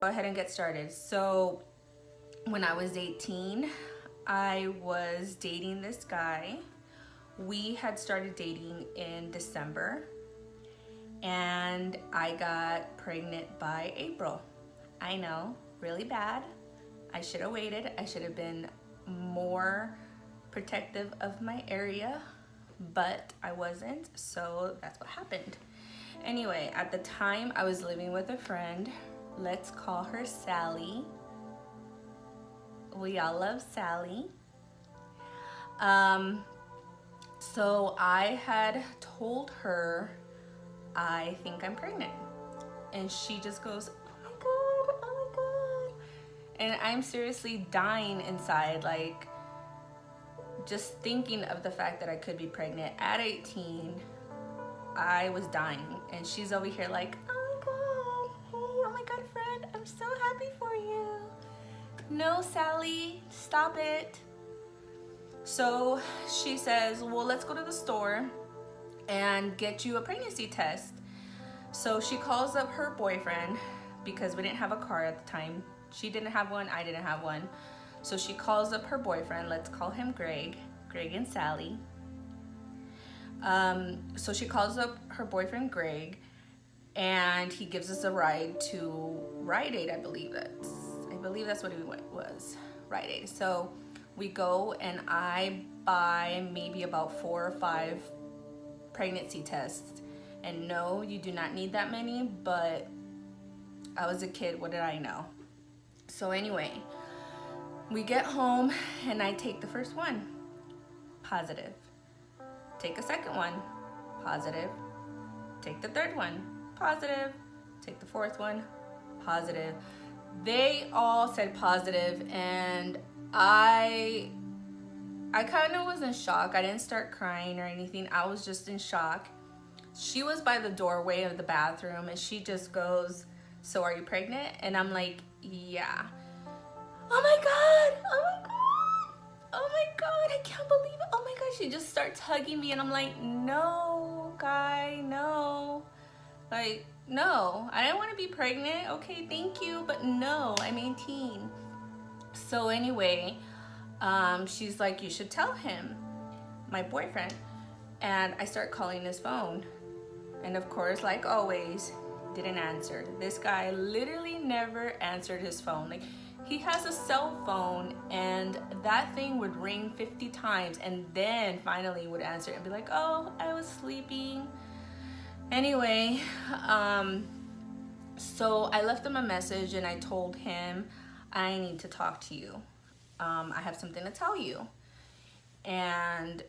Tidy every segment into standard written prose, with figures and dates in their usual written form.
Go ahead and get started. So when I was 18, I was dating this guy. We had started dating in December, and I got pregnant by April. I know, really bad. I should have waited. I should have been more protective of my area, but I wasn't, so that's what happened. Anyway, at the time I was living with a friend. Let's call her Sally. We all love Sally. So I had told her, I think I'm pregnant. And she just goes, oh my God, oh my God. And I'm seriously dying inside, like just thinking of the fact that I could be pregnant at 18. I was dying. And she's over here like, oh my God, hey, oh my God, friend, I'm so happy for you. No, Sally, stop it. So she says, well, let's go to the store and get you a pregnancy test. So she calls up her boyfriend because we didn't have a car at the time. She didn't have one, I didn't have one. So she calls up her boyfriend, let's call him Greg and Sally. So she calls up her boyfriend Greg, and he gives us a ride to Rite Aid. I believe that's what it was, Rite Aid. So we go, and I buy maybe about 4 or 5 pregnancy tests. And no, you do not need that many, but I was a kid, what did I know? So anyway, we get home and I take the first one, positive. Take a second one, positive. Take the third one, positive. Take the fourth one, positive. They all said positive, and I kind of was in shock. I didn't start crying or anything. I was just in shock. She was by the doorway of the bathroom, and she just goes, so are you pregnant? And I'm like, yeah. Oh my God, oh my God, oh my God, I can't believe it. Oh my God, she just starts hugging me, and I'm like, no, guy, no. Like, no, I didn't want to be pregnant. Okay, thank you, but no, I'm 18. So anyway, she's like, you should tell him, my boyfriend. And I start calling his phone. And of course, like always, didn't answer. This guy literally never answered his phone. Like, he has a cell phone, and that thing would ring 50 times and then finally would answer and be like, oh, I was sleeping. Anyway, so I left him a message and I told him, I need to talk to you. I have something to tell you. And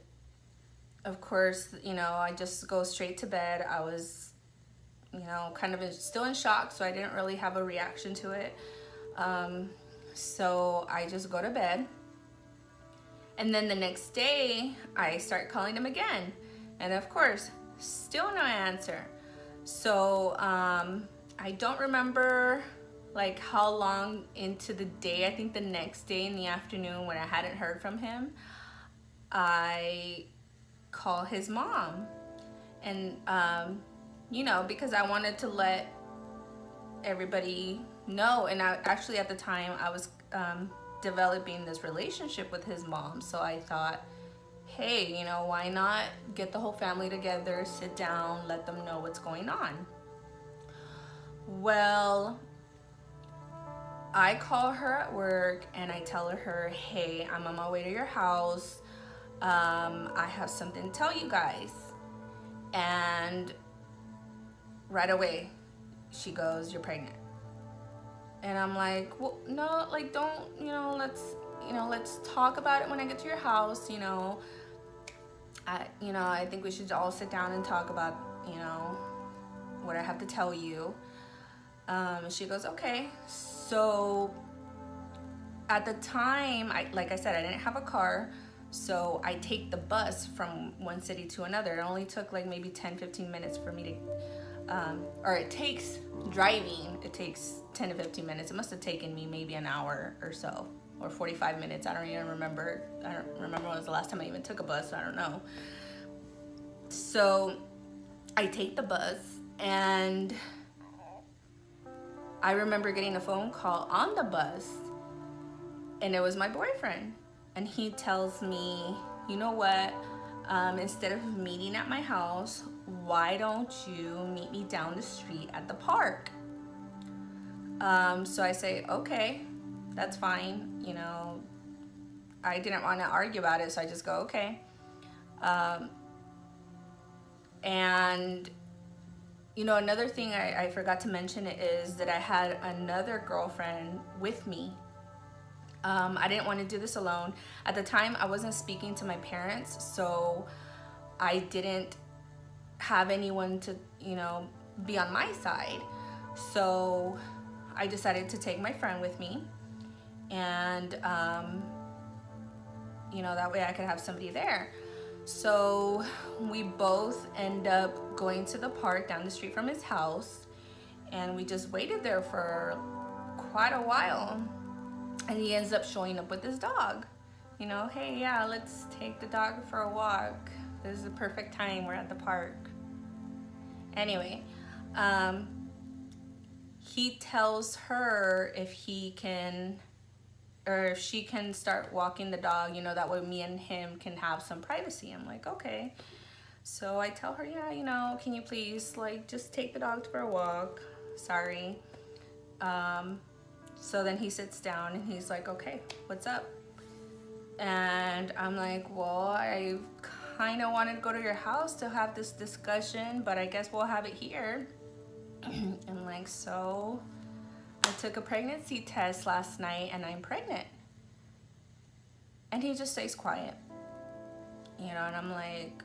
of course, I just go straight to bed. I was, kind of still in shock, so I didn't really have a reaction to it. So I just go to bed. And then the next day, I start calling him again. And of course, still no answer. So I don't remember like how long into the day. I think the next day in the afternoon, when I hadn't heard from him, I call his mom. And because I wanted to let everybody know. And I actually, at the time, I was developing this relationship with his mom. So I thought, hey, why not get the whole family together, sit down, let them know what's going on. Well, I call her at work and I tell her, hey, I'm on my way to your house. I have something to tell you guys. And right away, she goes, you're pregnant. And I'm like, well, no, like, don't, let's talk about it when I get to your house. I think we should all sit down and talk about, what I have to tell you. She goes, okay. So at the time, like I said, I didn't have a car. So I take the bus from one city to another. It only took like maybe 10-15 minutes for me to, it takes driving, it takes 10 to 15 minutes. It must have taken me maybe an hour or so, or 45 minutes. I don't remember when was the last time I even took a bus. I don't know. So I take the bus, and I remember getting a phone call on the bus, and it was my boyfriend. And he tells me, you know what? Instead of meeting at my house, why don't you meet me down the street at the park? So I say, okay, that's fine. You know, I didn't want to argue about it, so I just go, okay. And you know, another thing I forgot to mention is that I had another girlfriend with me. I didn't want to do this alone. At the time, I wasn't speaking to my parents, so I didn't have anyone to, you know, be on my side. So I decided to take my friend with me, and you know, that way I could have somebody there. So we both end up going to the park down the street from his house, and we just waited there for quite a while. And he ends up showing up with his dog. You know, hey, yeah, let's take the dog for a walk. This is the perfect time. We're at the park. Anyway, he tells her if he can, or if she can start walking the dog, you know, that way me and him can have some privacy. I'm like, okay. So I tell her, yeah, you know, can you please, like, just take the dog for a walk? Sorry. So then he sits down and he's like, okay, what's up? And I'm like, well, I kind of wanted to go to your house to have this discussion, but I guess we'll have it here. I'm like, so I took a pregnancy test last night and I'm pregnant. And he just stays quiet. You know, and I'm like,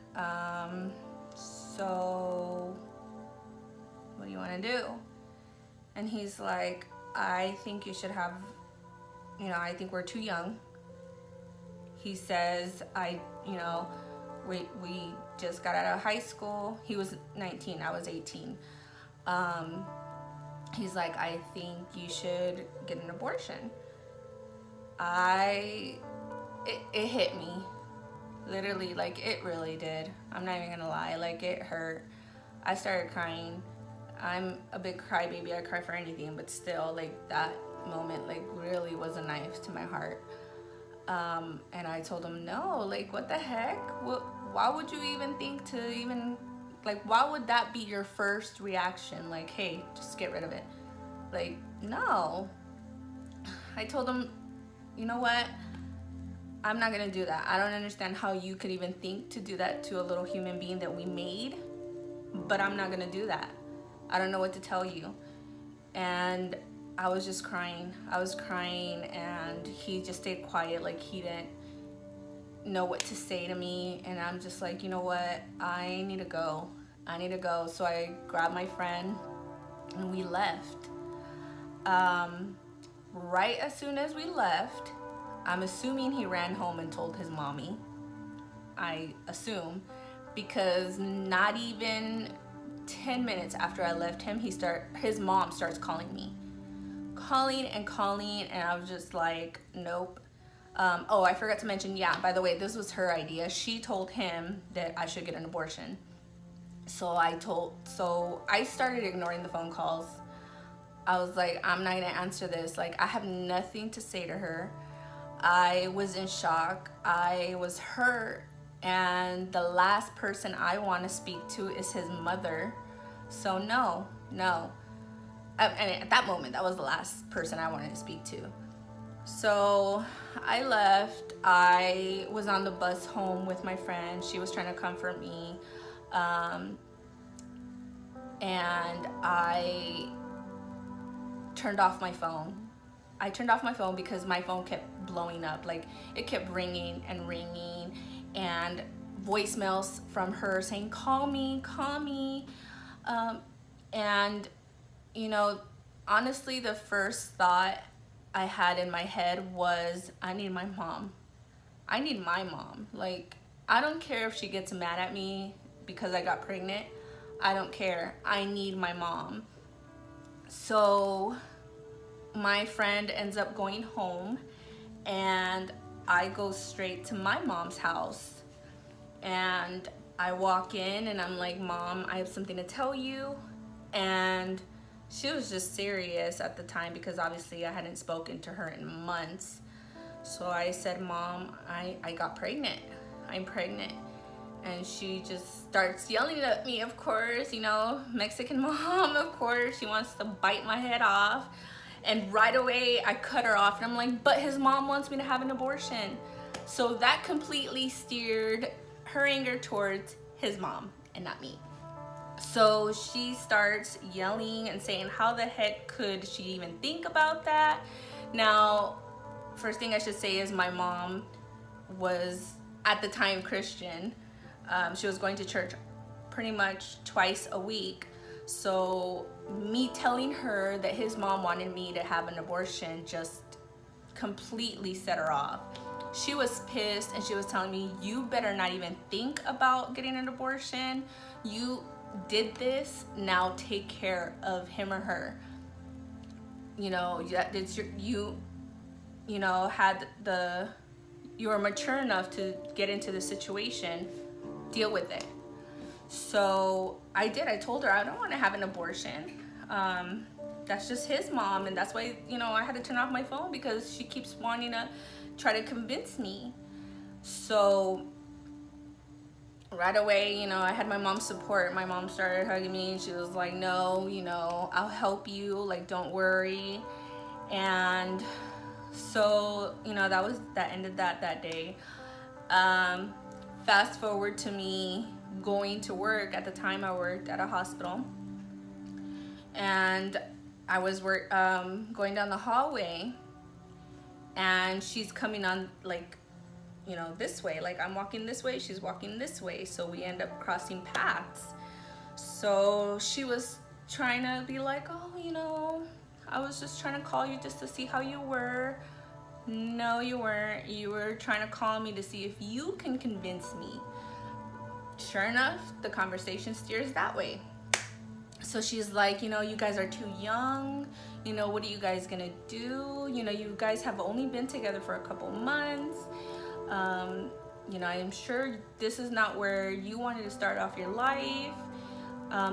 so what do you want to do? And he's like, I think you should have, you know, I think we're too young. He says, you know, we just got out of high school. He was 19, I was 18. He's like, I think you should get an abortion. It hit me. Literally, like, it really did. I'm not even gonna lie, like, it hurt. I started crying. I'm a big crybaby. I cry for anything, but still, like, that moment, like, really was a knife to my heart. And I told him, no, like, what the heck? Why would you even think to even, like, why would that be your first reaction? Like, hey, just get rid of it. Like, no. I told him, you know what? I'm not gonna do that. I don't understand how you could even think to do that to a little human being that we made, but I'm not gonna do that. I don't know what to tell you. And I was just crying. I was crying, and he just stayed quiet, like he didn't know what to say to me. And I'm just like, you know what? I need to go. I need to go. So I grabbed my friend and we left. Right as soon as we left, I'm assuming he ran home and told his mommy. I assume, because not even 10 minutes after I left him, his mom starts calling me. Calling, and I was just like, nope. Oh, I forgot to mention, yeah, by the way, this was her idea. She told him that I should get an abortion. So I started ignoring the phone calls. I was like, I'm not gonna answer this. Like, I have nothing to say to her. I was in shock. I was hurt. And the last person I want to speak to is his mother. So no. And at that moment, that was the last person I wanted to speak to. So I left. I was on the bus home with my friend. She was trying to comfort me. And I turned off my phone. I turned off my phone because my phone kept blowing up. Like, it kept ringing and ringing, and voicemails from her saying, call me. And, you know, honestly, the first thought I had in my head was, I need my mom. I need my mom. Like, I don't care if she gets mad at me because I got pregnant. I don't care. I need my mom. So my friend ends up going home, and I go straight to my mom's house. And I walk in and I'm like, Mom, I have something to tell you. And she was just serious at the time because obviously I hadn't spoken to her in months. So I said, Mom, I got pregnant. I'm pregnant. And she just starts yelling at me, of course, you know, Mexican mom, of course. She wants to bite my head off. And right away, I cut her off. And I'm like, but his mom wants me to have an abortion. So that completely steered her anger towards his mom and not me. So she starts yelling and saying, how the heck could she even think about that? Now, first thing I should say is my mom was at the time Christian. She was going to church pretty much twice a week. So me telling her that his mom wanted me to have an abortion just completely set her off. She was pissed and she was telling me, you better not even think about getting an abortion. You did this, now take care of him or her. You know, it's you know, you were mature enough to get into the situation, deal with it. So I did. I told her I don't want to have an abortion. That's just his mom, and that's why, you know, I had to turn off my phone because she keeps wanting to try to convince me. So right away, you know, I had my mom's support. My mom started hugging me and she was like, no, you know, I'll help you, like, don't worry. And so, you know, that ended that day. Fast forward to me going to work. At the time I worked at a hospital, and I was going down the hallway, and she's coming on, like, you know, this way. Like, I'm walking this way, she's walking this way, so we end up crossing paths. So she was trying to be like, oh, you know, I was just trying to call you just to see how you were. No, you weren't. You were trying to call me to see if you can convince me. Sure enough, the conversation steers that way. So she's like, you know, you guys are too young. You know, what are you guys gonna do? You know, you guys have only been together for a couple months. You know, I'm sure this is not where you wanted to start off your life.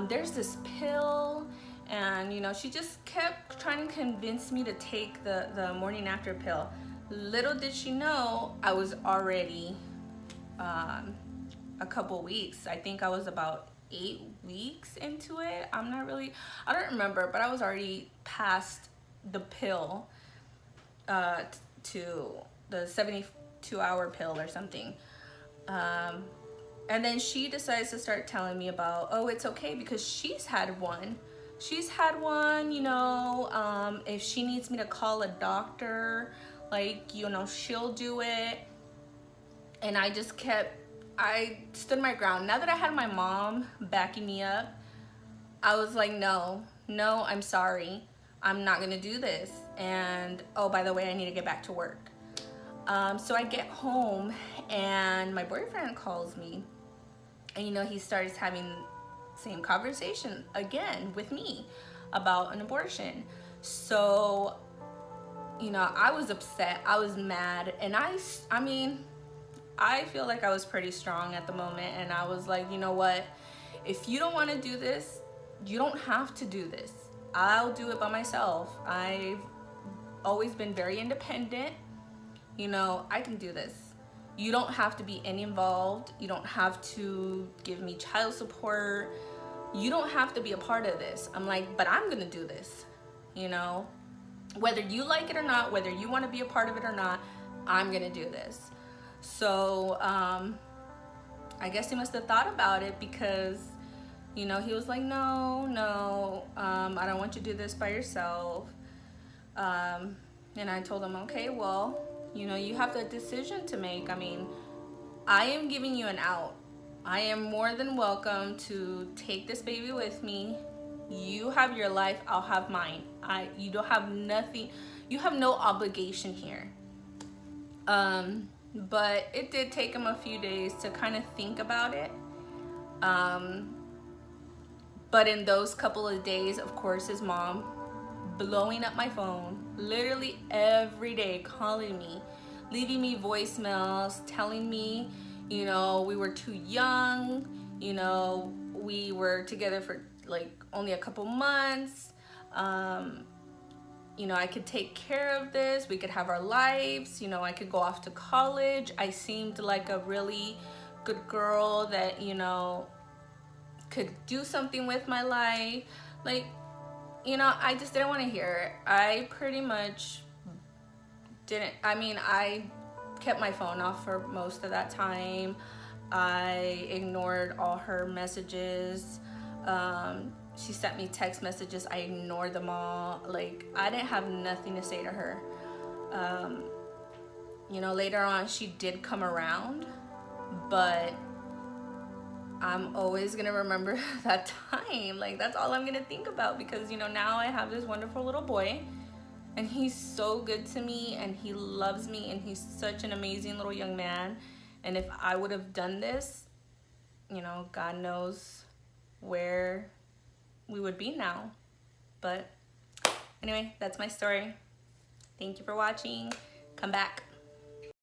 There's this pill. And, you know, she just kept trying to convince me to take the morning after pill. Little did she know, I was already a couple weeks. I think I was about 8 weeks into it. I don't remember, but I was already past the pill to the 72-hour pill or something. And then she decides to start telling me about, oh, it's okay because she's had one. You know, if she needs me to call a doctor, like, you know, she'll do it. And I stood my ground. Now that I had my mom backing me up, I was like, no, I'm sorry. I'm not gonna do this. And, oh, by the way, I need to get back to work. So I get home and my boyfriend calls me, and, you know, he starts having same conversation again with me about an abortion. So, you know, I was upset, I was mad, and I mean, I feel like I was pretty strong at the moment, and I was like, you know what, if you don't want to do this, you don't have to do this. I'll do it by myself. I've always been very independent. You know, I can do this. You don't have to be any involved. You don't have to give me child support. You don't have to be a part of this. I'm like, but I'm gonna do this, you know? Whether you like it or not, whether you wanna be a part of it or not, I'm gonna do this. So, I guess he must have thought about it because, you know, he was like, no, I don't want you to do this by yourself. And I told him, okay, well, you know, you have the decision to make. I mean, I am giving you an out. I am more than welcome to take this baby with me. You have your life, I'll have mine. You don't have nothing, you have no obligation here. But it did take him a few days to kind of think about it. But in those couple of days, of course, his mom blowing up my phone literally every day, calling me, leaving me voicemails, telling me, you know, we were too young, you know, we were together for like only a couple months, You know, I could take care of this. We could have our lives. You know, I could go off to college. I seemed like a really good girl that, you know, could do something with my life. Like, you know, I just didn't want to hear it. I pretty much didn't, I mean, I kept my phone off for most of that time. I ignored all her messages. She sent me text messages. I ignored them all. Like, I didn't have nothing to say to her. You know, later on, she did come around, but I'm always gonna remember that time. Like, that's all I'm gonna think about, because, you know, now I have this wonderful little boy, and he's so good to me, and he loves me, and he's such an amazing little young man. And if I would have done this, you know, God knows where we would be now. But anyway, that's my story. Thank you for watching. Come back.